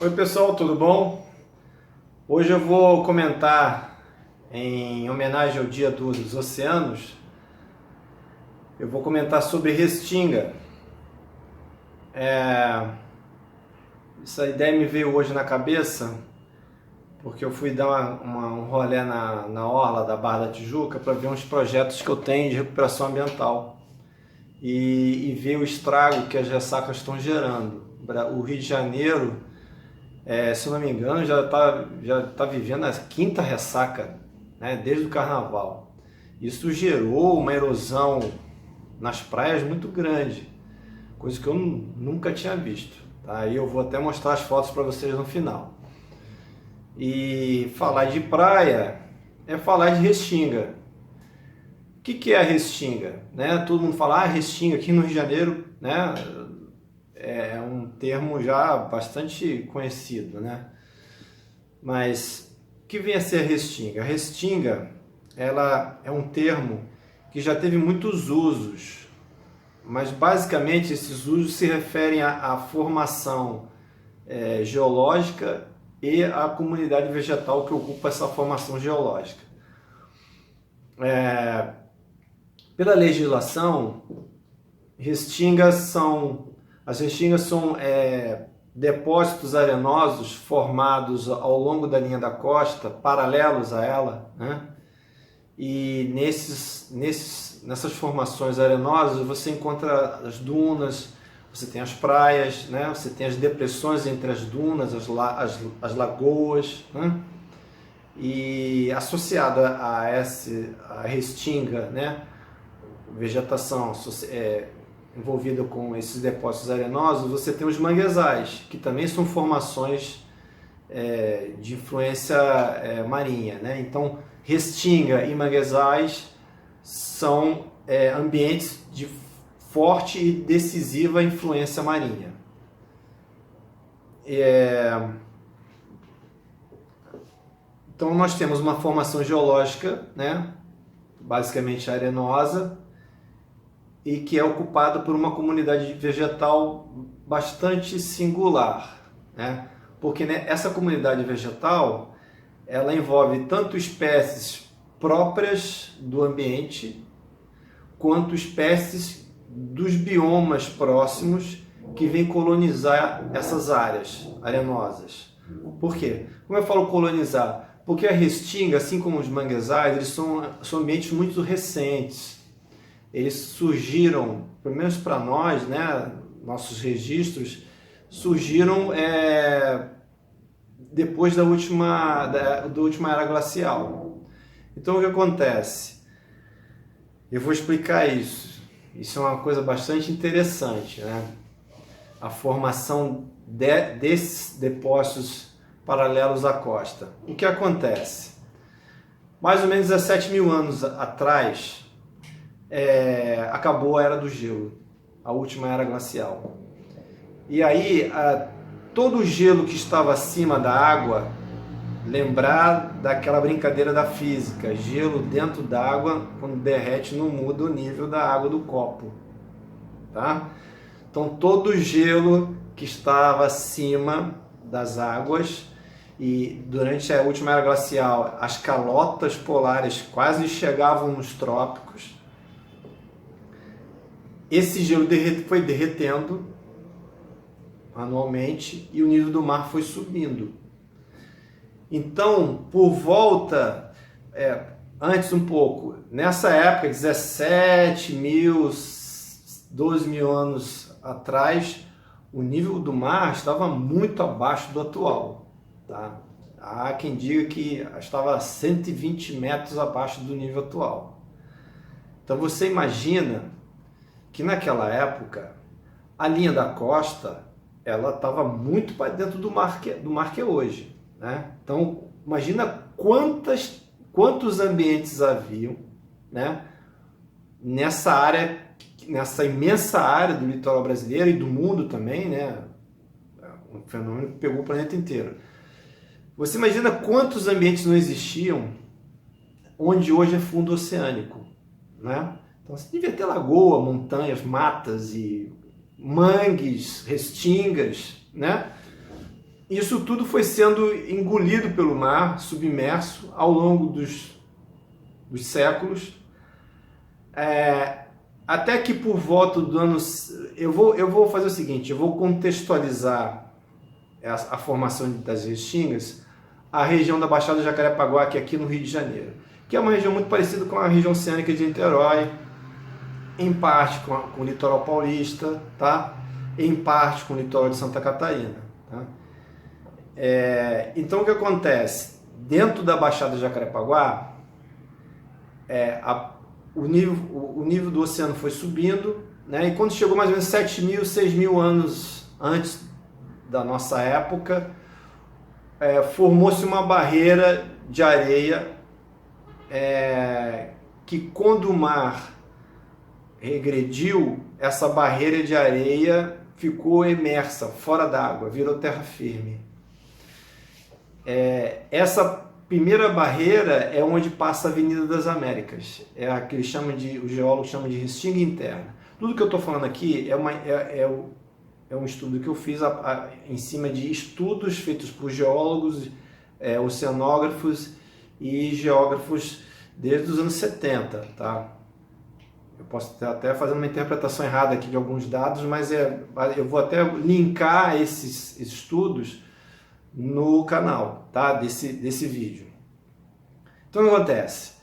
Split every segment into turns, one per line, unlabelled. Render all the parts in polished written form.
Oi pessoal, tudo bom? Hoje eu vou comentar, em homenagem ao Dia dos Oceanos, eu vou comentar sobre Restinga. Essa ideia me veio hoje na cabeça porque eu fui dar um rolê na orla da Barra da Tijuca para ver uns projetos que eu tenho de recuperação ambiental e ver o estrago que as ressacas estão gerando. O Rio de Janeiro, se eu não me engano, já tá vivendo a quinta ressaca, né, desde o carnaval. Isso gerou uma erosão nas praias muito grande, coisa que eu nunca tinha visto. Tá? E eu vou até mostrar as fotos para vocês no final. E falar de praia é falar de Restinga. O que é a Restinga? Né? Todo mundo fala, Restinga aqui no Rio de Janeiro, né? É um termo já bastante conhecido, né? Mas o que vem a ser a Restinga? A Restinga, ela é um termo que já teve muitos usos, mas basicamente esses usos se referem à formação geológica e à comunidade vegetal que ocupa essa formação geológica. Pela legislação, as restingas são depósitos arenosos formados ao longo da linha da costa, paralelos a ela, né? E nessas formações arenosas você encontra as dunas, você tem as praias, né? Você tem as depressões entre as dunas, as lagoas, né? E associada a restinga, né? Vegetação envolvida com esses depósitos arenosos, você tem os manguezais, que também são formações de influência marinha, né? Então, restinga e manguezais são ambientes de forte e decisiva influência marinha. Então, nós temos uma formação geológica, né? Basicamente arenosa, e que é ocupada por uma comunidade vegetal bastante singular, né? Porque, né, essa comunidade vegetal ela envolve tanto espécies próprias do ambiente quanto espécies dos biomas próximos que vêm colonizar essas áreas arenosas. Por quê? Como eu falo colonizar? Porque a restinga, assim como os manguezais, eles são ambientes muito recentes. Eles surgiram, pelo menos para nós, né, nossos registros, surgiram depois da última era glacial. Então o que acontece? Eu vou explicar isso. Isso é uma coisa bastante interessante, né? A formação desses depósitos paralelos à costa. O que acontece? Mais ou menos há 7 mil anos atrás, acabou a Era do Gelo, a última era glacial. E aí, todo o gelo que estava acima da água, lembrar daquela brincadeira da física, gelo dentro d'água, quando derrete não muda o nível da água do copo, tá? Então todo o gelo que estava acima das águas, e durante a última era glacial as calotas polares quase chegavam nos trópicos, esse gelo foi derretendo anualmente e o nível do mar foi subindo. Então, por volta, antes um pouco, nessa época, 17 mil, 12 mil anos atrás, o nível do mar estava muito abaixo do atual. Tá? Há quem diga que estava 120 metros abaixo do nível atual. Então você imagina que naquela época a linha da costa ela estava muito para dentro do mar que é hoje, né? Então imagina quantos ambientes haviam, né, nessa área, nessa imensa área do litoral brasileiro e do mundo também, né? Um fenômeno que pegou o planeta inteiro. Você imagina quantos ambientes não existiam onde hoje é fundo oceânico, né? Então você devia ter lagoa, montanhas, matas e mangues, restingas, né? isso tudo foi sendo engolido pelo mar, submerso, ao longo dos séculos, até que por volta do ano... Eu vou fazer o seguinte, eu vou contextualizar a formação das Restingas, a região da Baixada do Jacarepaguá, que é aqui no Rio de Janeiro, que é uma região muito parecida com a região oceânica de Niterói, em parte com o litoral paulista, tá? Em parte com o litoral de Santa Catarina. Tá? Então o que acontece? Dentro da Baixada do Jacarepaguá, o nível do oceano foi subindo, né? E quando chegou mais ou menos 7.000, 6.000 anos antes da nossa época, formou-se uma barreira de areia que, quando o mar regrediu, essa barreira de areia ficou emersa, fora d'água, virou terra firme. Essa primeira barreira é onde passa a Avenida das Américas, é a que os geólogos chamam de restinga interna. Tudo que eu estou falando aqui é um estudo que eu fiz em cima de estudos feitos por geólogos, oceanógrafos e geógrafos desde os anos 70, tá? Eu posso estar até fazendo uma interpretação errada aqui de alguns dados, mas eu vou até linkar esses estudos no canal, tá? desse vídeo. Então o que acontece?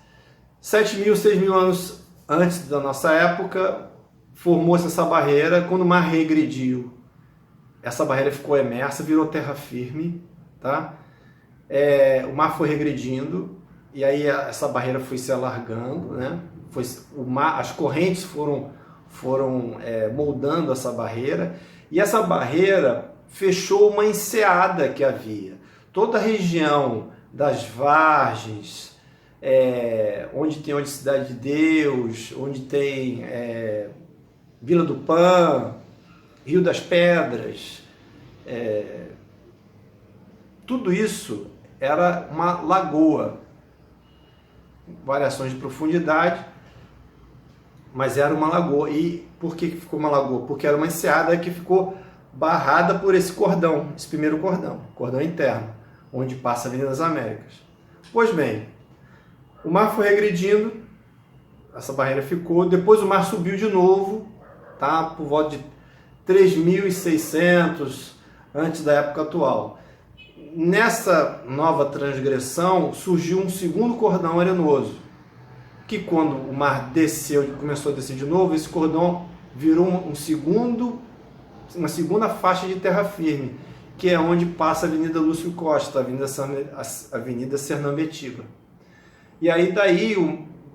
7.000, 6.000 anos antes da nossa época, formou-se essa barreira. Quando o mar regrediu, essa barreira ficou emersa, virou terra firme, tá? O mar foi regredindo, e aí essa barreira foi se alargando, né? As correntes foram moldando essa barreira, e essa barreira fechou uma enseada que havia. Toda a região das Vargens, onde tem Cidade de Deus, onde tem Vila do Pan, Rio das Pedras, tudo isso era uma lagoa, variações de profundidade, mas era uma lagoa. E por que ficou uma lagoa? Porque era uma enseada que ficou barrada por esse cordão, esse primeiro cordão interno, onde passa a Avenida das Américas. Pois bem, o mar foi regredindo, essa barreira ficou, depois o mar subiu de novo, tá? Por volta de 3.600 antes da época atual. Nessa nova transgressão surgiu um segundo cordão arenoso, que quando o mar desceu, começou a descer de novo, esse cordão virou uma segunda faixa de terra firme, que é onde passa a Avenida Lúcio Costa, a Avenida Sernambetiba. E aí daí,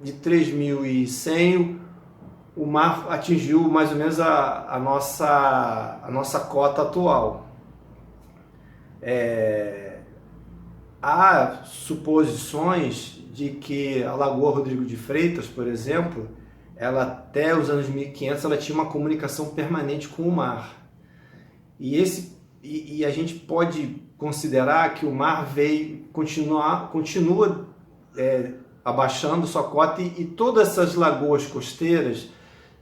de 3.100, o mar atingiu mais ou menos a nossa cota atual. Há suposições de que a Lagoa Rodrigo de Freitas, por exemplo, ela até os anos 1500 ela tinha uma comunicação permanente com o mar. E a gente pode considerar que o mar continua abaixando sua cota, e todas essas lagoas costeiras,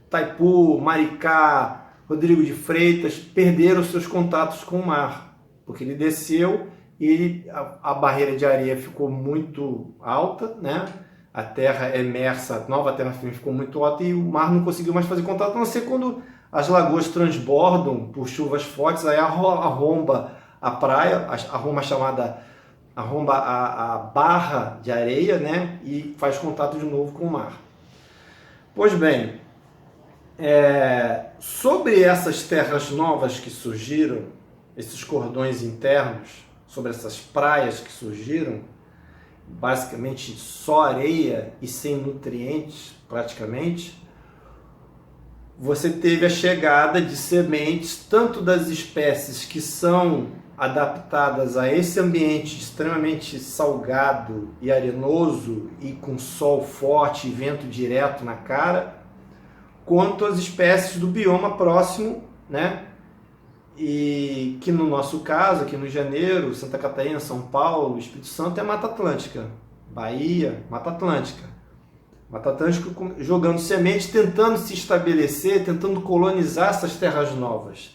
Itaipu, Maricá, Rodrigo de Freitas, perderam seus contatos com o mar, porque ele desceu e a barreira de areia ficou muito alta, né? A terra emersa, a nova terra firme ficou muito alta, e o mar não conseguiu mais fazer contato, a não ser quando as lagoas transbordam por chuvas fortes, aí arromba a praia, arromba a barra de areia, né? E faz contato de novo com o mar. Pois bem, sobre essas terras novas que surgiram, esses cordões internos, sobre essas praias que surgiram, basicamente só areia e sem nutrientes praticamente, você teve a chegada de sementes, tanto das espécies que são adaptadas a esse ambiente extremamente salgado e arenoso e com sol forte e vento direto na cara, quanto as espécies do bioma próximo, né? E que no nosso caso, aqui no Rio de Janeiro, Santa Catarina, São Paulo, Espírito Santo, é Mata Atlântica. Bahia, Mata Atlântica. Mata Atlântica jogando sementes, tentando se estabelecer, tentando colonizar essas terras novas.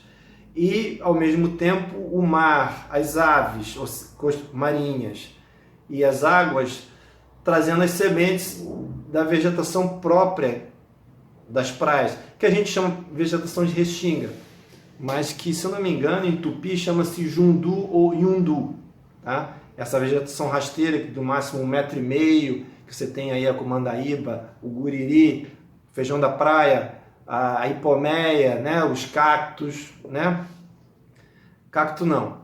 e, ao mesmo tempo, o mar, as aves marinhas e as águas trazendo as sementes da vegetação própria das praias, que a gente chama vegetação de restinga, mas que, se eu não me engano, em Tupi chama-se jundu ou yundu, tá? Essa vegetação rasteira, que do máximo 1,5 m, que você tem aí a comandaíba, o guriri, feijão da praia, a hipomeia, né? Os cactos, né? Cacto não.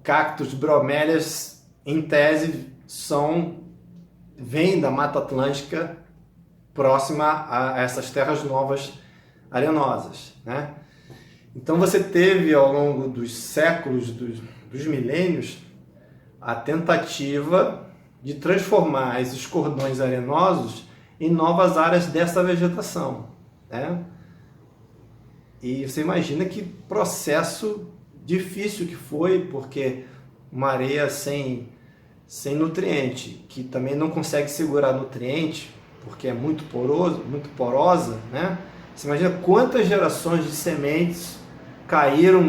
Cactos, bromélias, em tese, vêm da Mata Atlântica próxima a essas terras novas arenosas, né? Então você teve, ao longo dos séculos, dos milênios, a tentativa de transformar esses cordões arenosos em novas áreas dessa vegetação, né? E você imagina que processo difícil que foi, porque uma areia sem nutriente, que também não consegue segurar nutriente, porque é muito porosa, né? Você imagina quantas gerações de sementes caíram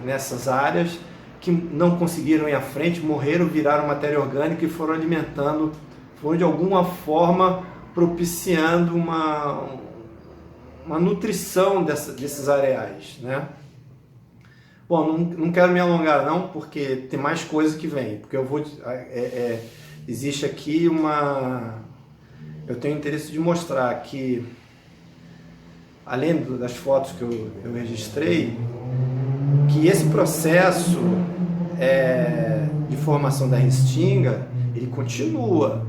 nessas áreas, que não conseguiram ir à frente, morreram, viraram matéria orgânica e foram alimentando, foram de alguma forma propiciando uma nutrição desses areais, né? Bom, não quero me alongar não, porque tem mais coisa que vem, porque eu vou... existe aqui eu tenho interesse de mostrar que, além das fotos que eu registrei, que esse processo de formação da restinga, ele continua,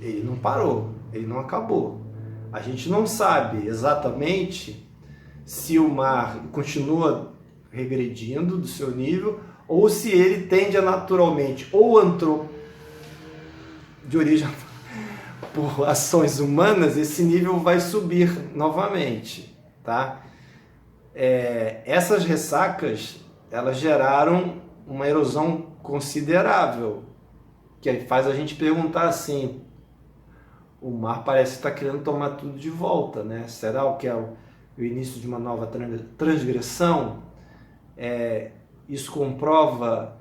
ele não parou, ele não acabou. A gente não sabe exatamente se o mar continua regredindo do seu nível, ou se ele tende a naturalmente, de origem por ações humanas, esse nível vai subir novamente, tá? Essas ressacas, elas geraram uma erosão considerável, que faz a gente perguntar assim: o mar parece estar querendo tomar tudo de volta, né? Será que é o início de uma nova transgressão? Isso comprova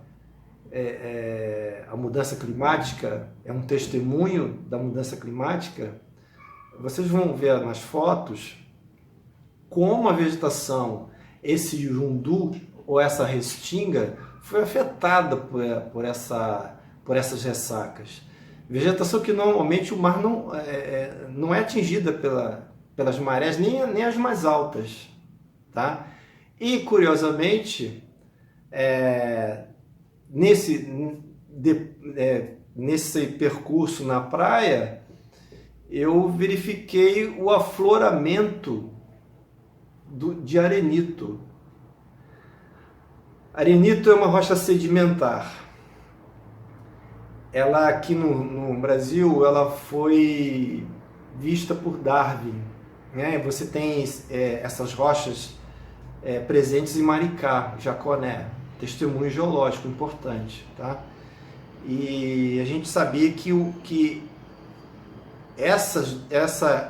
a mudança climática? É um testemunho da mudança climática? Vocês vão ver nas fotos como a vegetação, esse jundu ou essa restinga, foi afetada por essas ressacas. Vegetação que normalmente o mar não é atingida pelas marés, nem as mais altas, tá? E, curiosamente, nesse percurso na praia, eu verifiquei o afloramento de arenito. Arenito é uma rocha sedimentar. Ela, aqui no Brasil, ela foi vista por Darwin, né? Você tem essas rochas presentes em Maricá, Jaconé, testemunho geológico importante, tá? E a gente sabia que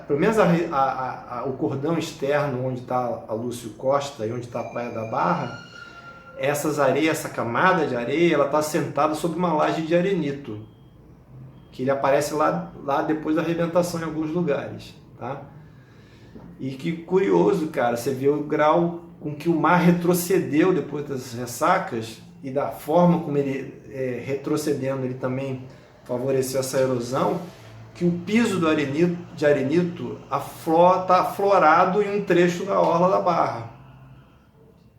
pelo menos o cordão externo, onde está a Lúcio Costa e onde está a Praia da Barra, essas areias, essa camada de areia, ela está assentada sobre uma laje de arenito, que ele aparece lá depois da arrebentação em alguns lugares, tá? E que curioso, cara, você vê o grau com que o mar retrocedeu depois das ressacas, e da forma como ele, retrocedendo, ele também favoreceu essa erosão, que o piso de arenito está aflorado em um trecho da orla da Barra.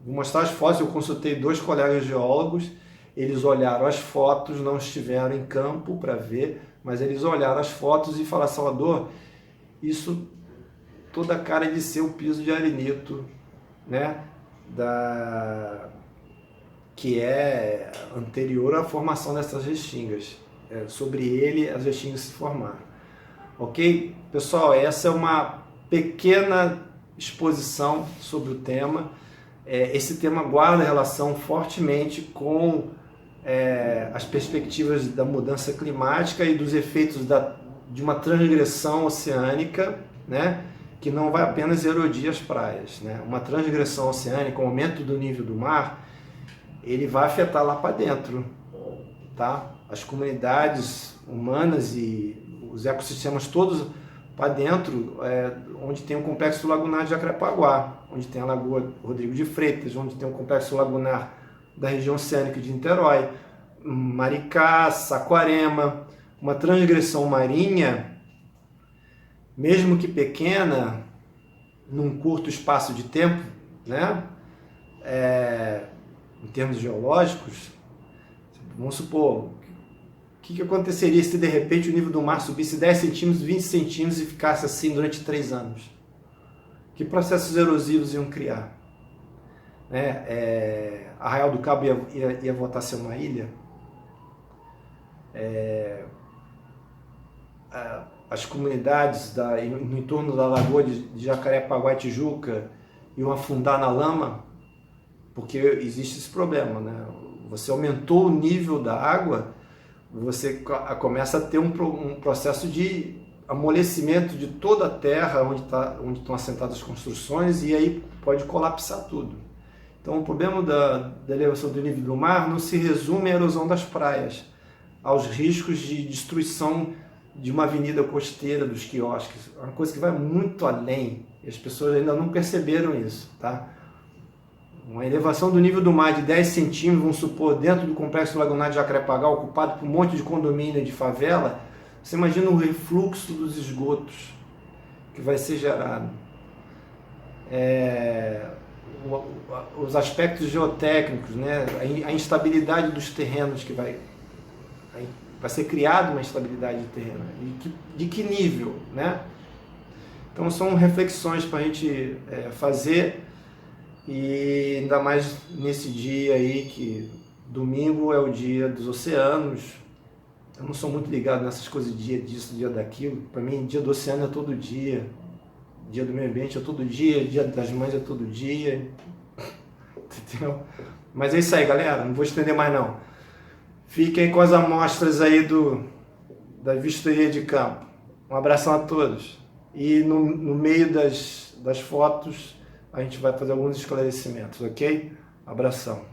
Vou mostrar as fotos. Eu consultei 2 colegas geólogos, eles olharam as fotos, não estiveram em campo para ver, mas eles olharam as fotos e falaram: Salvador, isso toda a cara de ser o piso de arenito, né? Que é anterior à formação dessas restingas. Sobre ele as restingas se formaram. Ok? Pessoal, essa é uma pequena exposição sobre o tema. Esse tema guarda relação fortemente com as perspectivas da mudança climática e dos efeitos de uma transgressão oceânica, né? que não vai apenas erodir as praias, né? Uma transgressão oceânica, o aumento do nível do mar, ele vai afetar lá para dentro, tá? As comunidades humanas e os ecossistemas todos para dentro, onde tem o complexo lagunar de Jacarepaguá, onde tem a Lagoa Rodrigo de Freitas, onde tem o complexo lagunar da região oceânica de Niterói, Maricá, Saquarema. Uma transgressão marinha, mesmo que pequena, num curto espaço de tempo, né? Em termos geológicos, vamos supor, o que aconteceria se de repente o nível do mar subisse 10 centímetros, 20 centímetros e ficasse assim durante 3 anos? Que processos erosivos iam criar? Arraial do Cabo ia voltar a ser uma ilha? As comunidades no entorno da lagoa de Jacarepaguá e Tijuca iam afundar na lama? Porque existe esse problema, né? Você aumentou o nível da água, você começa a ter um processo de amolecimento de toda a terra onde estão assentadas as construções, e aí pode colapsar tudo. Então o problema da elevação do nível do mar não se resume à erosão das praias, aos riscos de destruição de uma avenida costeira, dos quiosques, uma coisa que vai muito além, e as pessoas ainda não perceberam isso, tá? Uma elevação do nível do mar de 10 centímetros, vamos supor, dentro do complexo lagunar de Jacarepaguá, ocupado por um monte de condomínio de favela, você imagina o refluxo dos esgotos que vai ser gerado. Os aspectos geotécnicos, né? A instabilidade dos terrenos que vai ser criada, uma instabilidade de terreno. De que nível, né? Então são reflexões para a gente fazer, e ainda mais nesse dia aí, que domingo é o dia dos oceanos. Eu não sou muito ligado nessas coisas, dia disso, dia daquilo. Para mim, dia do oceano é todo dia, dia do meio ambiente é todo dia, dia das mães é todo dia, entendeu? Mas é isso aí, galera, não vou estender mais não. Fiquem com as amostras aí da vistoria de campo. Um abração a todos. E no meio das fotos a gente vai fazer alguns esclarecimentos, ok? Abração.